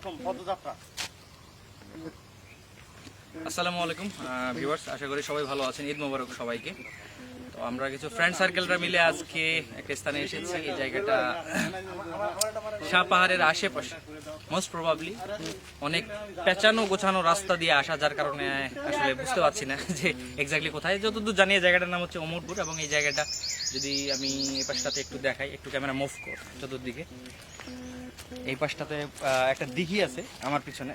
প্রথম পদযাত্রা। আসসালামু আলাইকুম ভিউয়ার্স, আশা করি সবাই ভালো আছেন। ঈদ মোবারক সবাইকে। তো আমরা কিছু ফ্রেন্ড সার্কেলরা মিলে আজকে একটা স্থানে এসেছি। এই জায়গাটা শাহ পাহাড়ের আশেপাশে, মোস্ট প্রবাবলি অনেক পেঁচানো গোছানো রাস্তা দিয়ে আসা, যার কারণে আসলে বুঝতে পারছি না যে এক্স্যাক্টলি কোথায়। যতদূর জানি এই জায়গাটার নাম হচ্ছে ওমরপুর, এবং এই জায়গাটা যদি আমি এই পাশটাতে একটু দেখাই, একটু ক্যামেরা মুভ কর চতুর্দিকে। এই পাশটাতে একটা দিঘি আছে আমার পিছনে,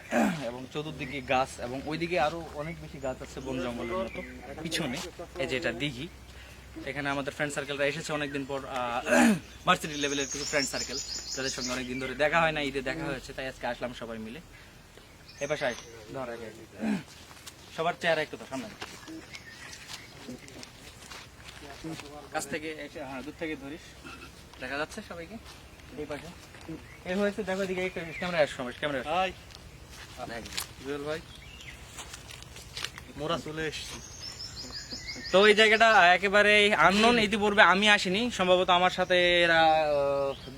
এবং চতুর্দিকে গাছ, এবং ওইদিকে আরো অনেক বেশি গাছ আছে বন জঙ্গলের মতো পিছনে। এই যে এটা দিঘি। এখানে আমাদের ফ্রেন্ড সার্কেলরা এসেছে অনেকদিন পর, ভার্সিটি লেভেলের কিছু ফ্রেন্ড সার্কেল, যাদের সঙ্গে অনেকদিন ধরে দেখা হয় না, ঈদে দেখা হয়েছে, তাই আজকে আসলাম সবাই মিলে। এ পাশে ধর আগে সবার চেহারা একটু তো সামনে কাছ থেকে, হ্যাঁ দূর থেকে ধরিস, দেখা যাচ্ছে সবাইকে। এই পাশে এই হয়েছে, দেখো এদিকে একটু ক্যামেরা আসো, ক্যামেরা হাই জুয়েল ভাই, মোরা চলে এসছি। তো এই জায়গাটা একেবারে আননোন, ইতিপূর্বে আমি আসিনি, সম্ভবত আমার সাথে এরা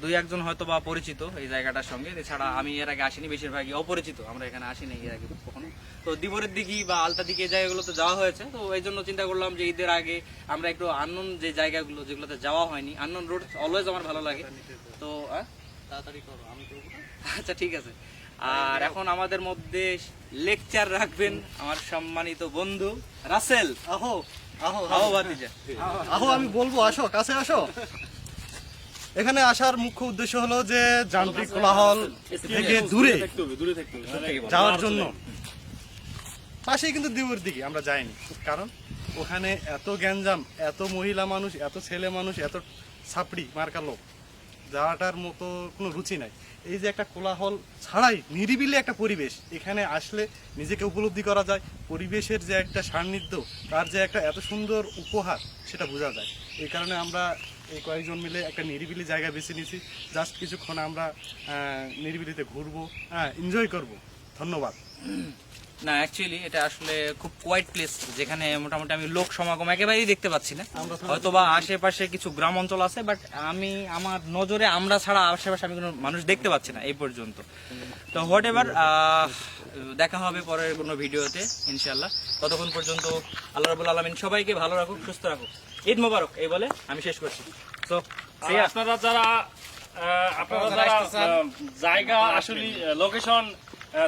দুই একজন হয়তো বা পরিচিত এই জায়গাটার সঙ্গে, এছাড়া আমি এর আগে আসিনি, বেশিরভাগই অপরিচিত, আমরা এখানে আসিনি এর আগে কখনো। তো দিবরের দিঘি বা আলতা দিকে এই জায়গাগুলোতে যাওয়া হয়েছে, তো এই জন্য চিন্তা করলাম যে ঈদের আগে আমরা একটু আননোন যে জায়গাগুলো যেগুলোতে যাওয়া হয়নি, আননোন রোড অলওয়েজ আমার ভালো লাগে। তো তাড়াতাড়ি করো, আমি করবো না। আচ্ছা ঠিক আছে। আর এখন আমাদের মধ্যে লেকচার রাখবেন আমার সম্মানিত বন্ধু রাসেল। আহো আহো আহো ভাতিজা। আহো, আমি বলবো আসো, কাছে আসো। এখানে আসার মুখ্য উদ্দেশ্য হলো যে যান্ত্রিক কোলাহল থেকে দূরে যাওয়ার জন্য। পাশেই কিন্তু দিউর দিকে আমরা যাইনি, কারণ ওখানে এত গ্যাঞ্জাম, এত মহিলা মানুষ, এত ছেলে মানুষ, এত ছাপড়ি মার্কা লোক, যাওয়াটার মতো কোনো রুচি নাই। এই যে একটা কোলাহল ছাড়াই নিরিবিলি একটা পরিবেশ, এখানে আসলে নিজেকে উপলব্ধি করা যায় পরিবেশের যে একটা সান্নিধ্য, তার যে একটা এত সুন্দর উপহার, সেটা বোঝা যায়। এই কারণে আমরা এই কয়েকজন মিলে একটা নিরিবিলি জায়গা বেছে নিয়েছি। জাস্ট কিছুক্ষণ আমরা নিরিবিলিতে ঘুরবো, এনজয় করব। ধন্যবাদ। না অ্যাকচুয়ালি এটা আসলে খুব কোয়াইট প্লেস, যেখানে মোটামুটি আমি লোক সমাগম একেবারেই দেখতে পাচ্ছি না। হয়তো বা আশেপাশে কিছু গ্রাম অঞ্চল আছে, বাট আমি আমার নজরে আমরা ছাড়া আশেপাশে আমি কোনো মানুষ দেখতে পাচ্ছি না এই পর্যন্ত। তো হোয়াট এভার, দেখা হবে পরের কোনো ভিডিওতে ইনশাল্লাহ। ততক্ষণ পর্যন্ত আল্লাহ রাব্বুল আলামিন সবাইকে ভালো রাখুক, সুস্থ রাখুক। ঈদ মোবারক এই বলে আমি শেষ করছি। তো আপনারা যারা জায়গা আসলে লোকেশন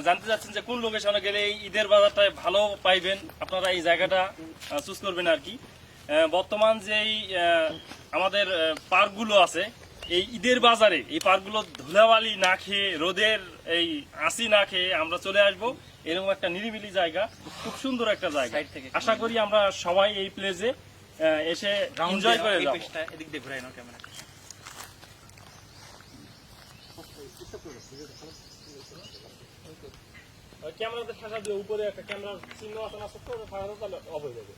জানতে চাচ্ছেন যে কোন লোকেশনে গেলে এই ঈদের বাজারটা ভালো পাইবেন, আপনারা এই জায়গাটা চুজ করবেন আর কি। বর্তমান যেই আমাদের পার্কগুলো আছে এই ঈদের বাজারে, এই পার্কগুলো ধুলাবালি না খেয়ে, রোদের এই আসি না খেয়ে আমরা চলে আসবো এরকম একটা নিরিবিলি জায়গা, খুব সুন্দর একটা জায়গা। আশা করি আমরা সবাই এই প্লেসে এসে এনজয় করে যাবো। এদিক দিয়ে ঘুরাই নাও ক্যামেরা। ক্যামেরাতে ঠাসা দিয়ে উপরে একটা ক্যামেরার চিহ্ন আছে না, ছোট্ট ঠাসা, তাহলে অফ হয়ে যাবে।